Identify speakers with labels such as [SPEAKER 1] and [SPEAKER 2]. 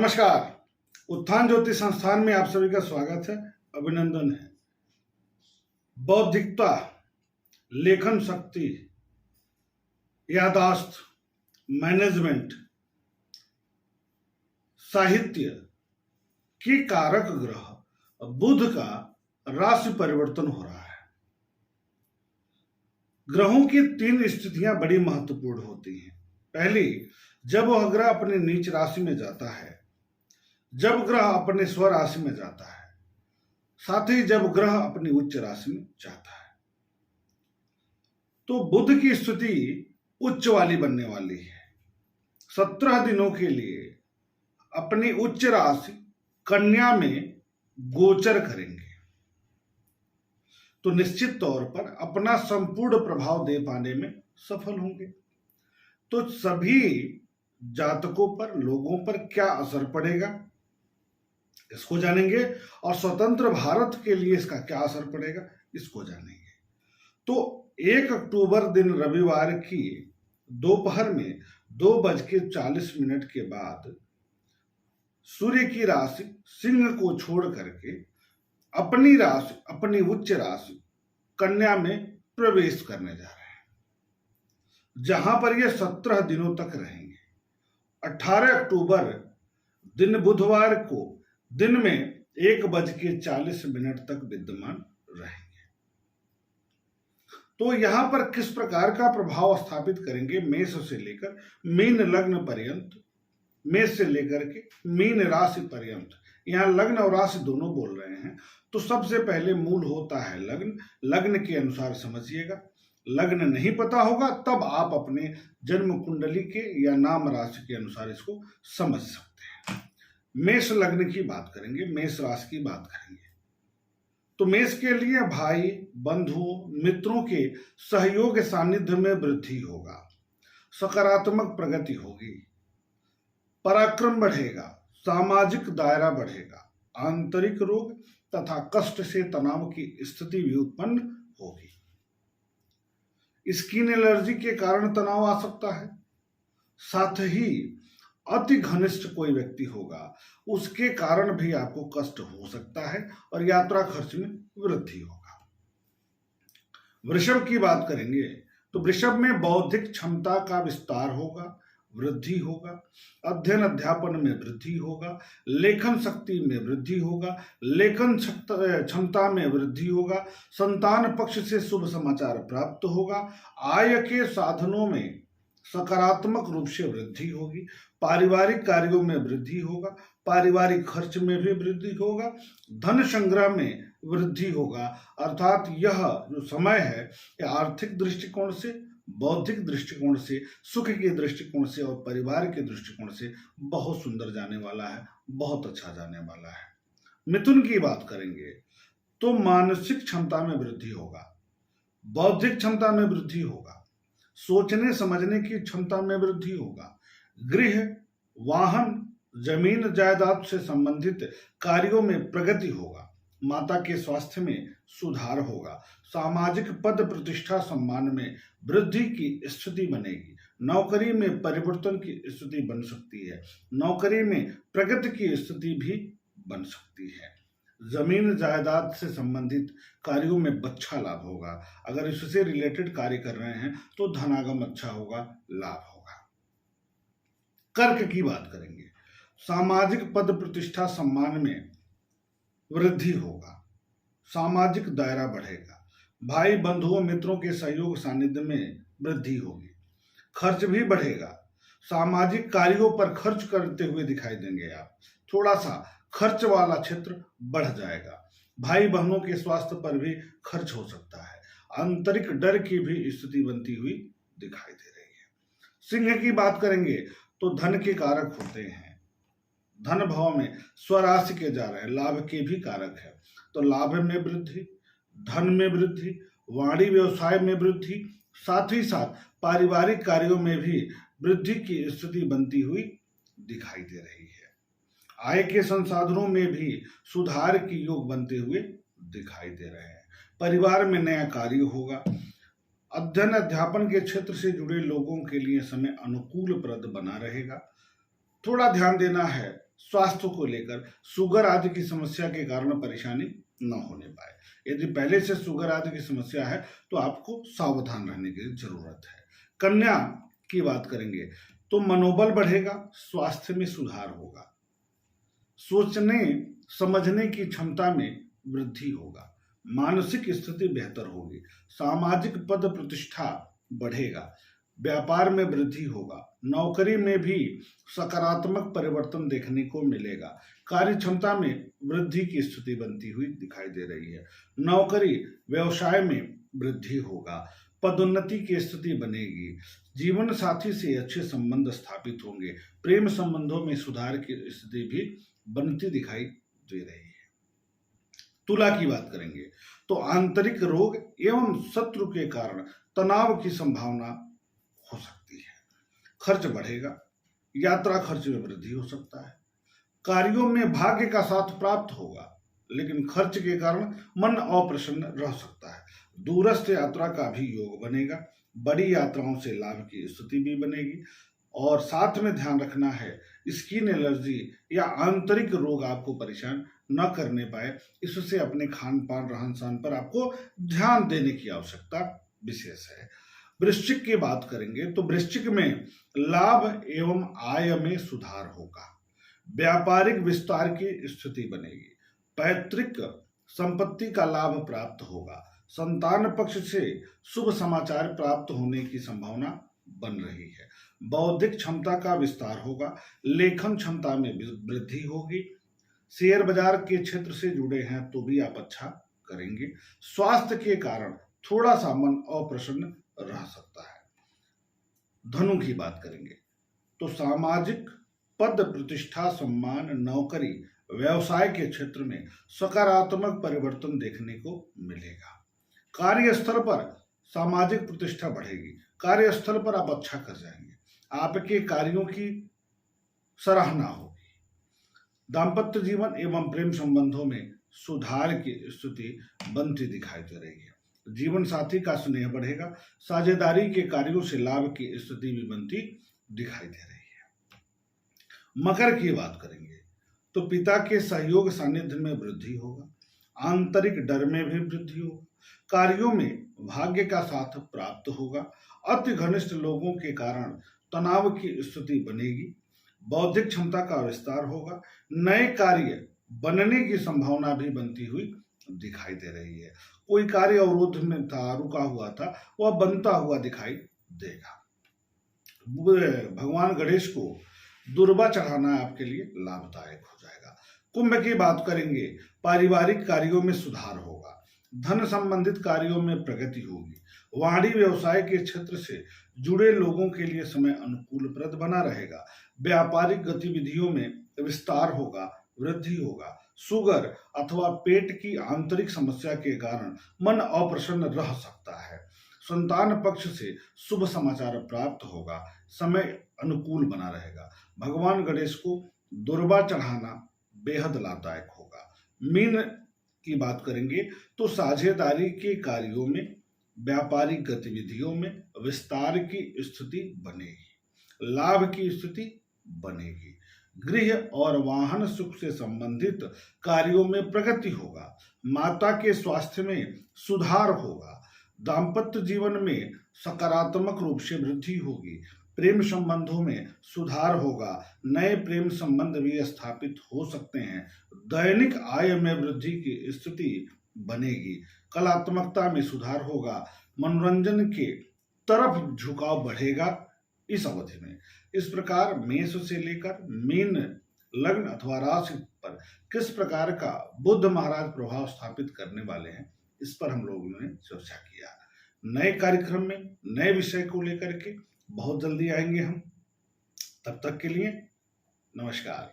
[SPEAKER 1] नमस्कार। उत्थान ज्योति संस्थान में आप सभी का स्वागत है, अभिनंदन है। बौद्धिकता, लेखन शक्ति, यादाश्त, मैनेजमेंट, साहित्य के कारक ग्रह बुध का राशि परिवर्तन हो रहा है। ग्रहों की 3 स्थितियां बड़ी महत्वपूर्ण होती हैं। पहली, जब वह ग्रह अपने नीच राशि में जाता है, जब ग्रह अपने स्व राशि में जाता है, साथ ही जब ग्रह अपनी उच्च राशि में जाता है। तो बुध की स्थिति उच्च वाली बनने वाली है। 17 दिनों के लिए अपनी उच्च राशि कन्या में गोचर करेंगे, तो निश्चित तौर पर अपना संपूर्ण प्रभाव दे पाने में सफल होंगे। तो सभी जातकों पर, लोगों पर क्या असर पड़ेगा, इसको जानेंगे, और स्वतंत्र भारत के लिए इसका क्या असर पड़ेगा, इसको जानेंगे। तो 1 अक्टूबर दिन रविवार की दोपहर में 2:40 के बाद सूर्य की राशि सिंह को छोड़ करके अपनी राशि, अपनी उच्च राशि कन्या में प्रवेश करने जा रहे हैं, जहां पर ये 17 दिनों तक रहेंगे। 18 अक्टूबर दिन बुधवार को दिन में 1:40 तक विद्यमान रहेंगे। तो यहां पर किस प्रकार का प्रभाव स्थापित करेंगे, मेष से लेकर मीन लग्न पर्यंत, मेष से लेकर के मीन राशि पर्यंत। यहां लग्न और राशि दोनों बोल रहे हैं। तो सबसे पहले मूल होता है लग्न। लग्न के अनुसार समझिएगा। लग्न नहीं पता होगा तब आप अपने जन्म कुंडली के या नाम राशि के अनुसार इसको समझ सकते हैं। मेष लग्न की बात करेंगे, मेष राशि की बात करेंगे। तो मेष के लिए भाई, बंधुओं, मित्रों के सहयोग सानिध्य में वृद्धि होगा, सकारात्मक प्रगति होगी, पराक्रम बढ़ेगा, सामाजिक दायरा बढ़ेगा, आंतरिक रोग तथा कष्ट से तनाव की स्थिति भी उत्पन्न होगी। स्किन एलर्जी के कारण तनाव आ सकता है। साथ ही अति घनिष्ठ कोई व्यक्ति होगा, उसके कारण भी आपको कष्ट हो सकता है और यात्रा खर्च में वृद्धि होगा। वृषभ की बात करेंगे तो वृषभ में बौद्धिक क्षमता का विस्तार होगा, वृद्धि होगा, अध्ययन अध्यापन में वृद्धि होगा, लेखन शक्ति में वृद्धि होगा, लेखन क्षमता में वृद्धि होगा, संतान पक्ष से शुभ समाचार प्राप्त होगा, आय के साधनों में सकारात्मक रूप से वृद्धि होगी, पारिवारिक कार्यों में वृद्धि होगा, पारिवारिक खर्च में भी वृद्धि होगा, धन संग्रह में वृद्धि होगा। अर्थात यह जो समय है यह आर्थिक दृष्टिकोण से, बौद्धिक दृष्टिकोण से, सुख के दृष्टिकोण से और परिवार के दृष्टिकोण से बहुत सुंदर जाने वाला है, बहुत अच्छा जाने वाला है। मिथुन की बात करेंगे तो मानसिक क्षमता में वृद्धि होगा, बौद्धिक क्षमता में वृद्धि होगा, सोचने समझने की क्षमता में वृद्धि होगा, गृह, वाहन, जमीन जायदाद से संबंधित कार्यों में प्रगति होगा, माता के स्वास्थ्य में सुधार होगा, सामाजिक पद प्रतिष्ठा सम्मान में वृद्धि की स्थिति बनेगी, नौकरी में परिवर्तन की स्थिति बन सकती है, नौकरी में प्रगति की स्थिति भी बन सकती है, जमीन जायदाद से संबंधित कार्यों में अच्छा लाभ होगा। अगर इससे रिलेटेड कार्य कर रहे हैं तो धनागम अच्छा होगा, लाभ होगा। कर्क की बात करेंगे, सामाजिक पद प्रतिष्ठा सम्मान में वृद्धि होगा, सामाजिक दायरा बढ़ेगा, भाई बंधुओं मित्रों के सहयोग सानिध्य में वृद्धि होगी, खर्च भी बढ़ेगा, सामाजिक कार्यों पर खर्च करते हुए दिखाई देंगे आप, थोड़ा सा खर्च वाला क्षेत्र बढ़ जाएगा, भाई बहनों के स्वास्थ्य पर भी खर्च हो सकता है, आंतरिक डर की भी स्थिति बनती हुई दिखाई दे रही है। सिंह की बात करेंगे तो धन के कारक होते हैं, धन भाव में स्वराशि के जा रहे हैं, लाभ के भी कारक है, तो लाभ में वृद्धि, धन में वृद्धि, वाणी व्यवसाय में वृद्धि, साथ ही साथ पारिवारिक कार्यों में भी वृद्धि की स्थिति बनती हुई दिखाई दे रही है। आय के संसाधनों में भी सुधार की योग बनते हुए दिखाई दे रहे हैं। परिवार में नया कार्य होगा, अध्ययन अध्यापन के क्षेत्र से जुड़े लोगों के लिए समय अनुकूल प्रद बना रहेगा। थोड़ा ध्यान देना है, स्वास्थ्य को लेकर शुगर आदि की समस्या के कारण परेशानी न होने पाए। यदि पहले से शुगर आदि की समस्या है तो आपको सावधान रहने की जरूरत है। कन्या की बात करेंगे तो मनोबल बढ़ेगा, स्वास्थ्य में सुधार होगा, सोचने समझने की क्षमता में वृद्धि होगा, मानसिक स्थिति बेहतर होगी, सामाजिक पद प्रतिष्ठा बढ़ेगा, व्यापार में वृद्धि होगा, नौकरी में भी सकारात्मक परिवर्तन देखने को मिलेगा, कार्य क्षमता में वृद्धि की स्थिति बनती हुई दिखाई दे रही है, नौकरी व्यवसाय में वृद्धि होगा, पदोन्नति की स्थिति बनेगी, जीवन साथी से अच्छे संबंध स्थापित होंगे, प्रेम संबंधों में सुधार की स्थिति भी बनती दिखाई दे रही है। तुला की बात करेंगे तो आंतरिक रोग एवं शत्रु के कारण तनाव की संभावना हो सकती है, खर्च बढ़ेगा, यात्रा खर्च में वृद्धि हो सकता है, कार्यों में भाग्य का साथ प्राप्त होगा लेकिन खर्च के कारण मन अप्रसन्न रह सकता है, दूरस्थ यात्रा का भी योग बनेगा, बड़ी यात्राओं से लाभ की स्थिति भी बनेगी और साथ में ध्यान रखना है स्किन एलर्जी या आंतरिक रोग आपको परेशान न करने पाए, इससे अपने खान पान रहन सहन पर आपको ध्यान देने की आवश्यकता विशेष है। वृश्चिक की बात करेंगे तो वृश्चिक में लाभ एवं आय में सुधार होगा, व्यापारिक विस्तार की स्थिति बनेगी, पैतृक संपत्ति का लाभ प्राप्त होगा, संतान पक्ष से शुभ समाचार प्राप्त होने की संभावना बन रही है, बौद्धिक क्षमता का विस्तार होगा, लेखन क्षमता में वृद्धि होगी, शेयर बाजार के क्षेत्र से जुड़े हैं तो भी आप अच्छा करेंगे, स्वास्थ्य के कारण थोड़ा सा मन अप्रसन्न रह सकता है। धनु की बात करेंगे तो सामाजिक पद प्रतिष्ठा सम्मान नौकरी व्यवसाय के क्षेत्र में सकारात्मक परिवर्तन देखने को मिलेगा, कार्यस्थल पर सामाजिक प्रतिष्ठा बढ़ेगी, कार्यस्थल पर आप अच्छा कर जाएंगे, आपके कार्यों की सराहना होगी, दाम्पत्य जीवन एवं प्रेम संबंधों में सुधार की स्थिति बनती दिखाई दे रही है, जीवन साथी का स्नेह बढ़ेगा, साझेदारी के कार्यों से लाभ की स्थिति भी बनती दिखाई दे रही है। मकर की बात करेंगे तो पिता के सहयोग सानिध्य में वृद्धि होगा, आंतरिक डर में भी वृद्धि होगा, कार्यों में भाग्य का साथ प्राप्त होगा, अति घनिष्ठ लोगों के कारण तनाव की स्थिति बनेगी, बौद्धिक क्षमता का विस्तार होगा, नए कार्य बनने की संभावना भी बनती हुई दिखाई दे रही है, कोई कार्य अवरोध में था, रुका हुआ था, वह बनता हुआ दिखाई देगा। भगवान गणेश को दुर्वा चढ़ाना आपके लिए लाभदायक हो जाएगा। कुंभ की बात करेंगे, पारिवारिक कार्यों में सुधार होगा, धन संबंधित कार्यों में प्रगति होगी, वाणिज्य व्यवसाय के क्षेत्र से जुड़े लोगों के लिए समय अनुकूलप्रद बना रहेगा, व्यापारिक गतिविधियों में विस्तार होगा, वृद्धि होगा, शुगर अथवा पेट की आंतरिक समस्या के कारण मन अप्रसन्न रह सकता है, संतान पक्ष से शुभ समाचार प्राप्त होगा, समय अनुकूल बना रहेगा, भगवान गणेश को दुर्वा चढ़ाना बेहद लाभदायक होगा। मीन की बात करेंगे तो साझेदारी के कार्यों में व्यापारिक गतिविधियों में विस्तार की स्थिति बनेगी, लाभ की स्थिति बनेगी, गृह और वाहन सुख से संबंधित कार्यों में प्रगति होगा, माता के स्वास्थ्य में सुधार होगा, दाम्पत्य जीवन में सकारात्मक रूप से वृद्धि होगी, प्रेम संबंधों में सुधार होगा, नए प्रेम संबंध भी स्थापित हो सकते हैं, दैनिक आय में वृद्धि की स्थिति बनेगी, कलात्मकता में सुधार होगा, मनोरंजन के तरफ झुकाव बढ़ेगा इस अवधि में। इस प्रकार मेष से लेकर मीन लग्न अथवा राशि पर किस प्रकार का बुध महाराज प्रभाव स्थापित करने वाले हैं, इस पर हम लोगों ने चर्चा किया। नए कार्यक्रम में नए विषय को लेकर के बहुत जल्दी आएंगे हम, तब तक के लिए नमस्कार।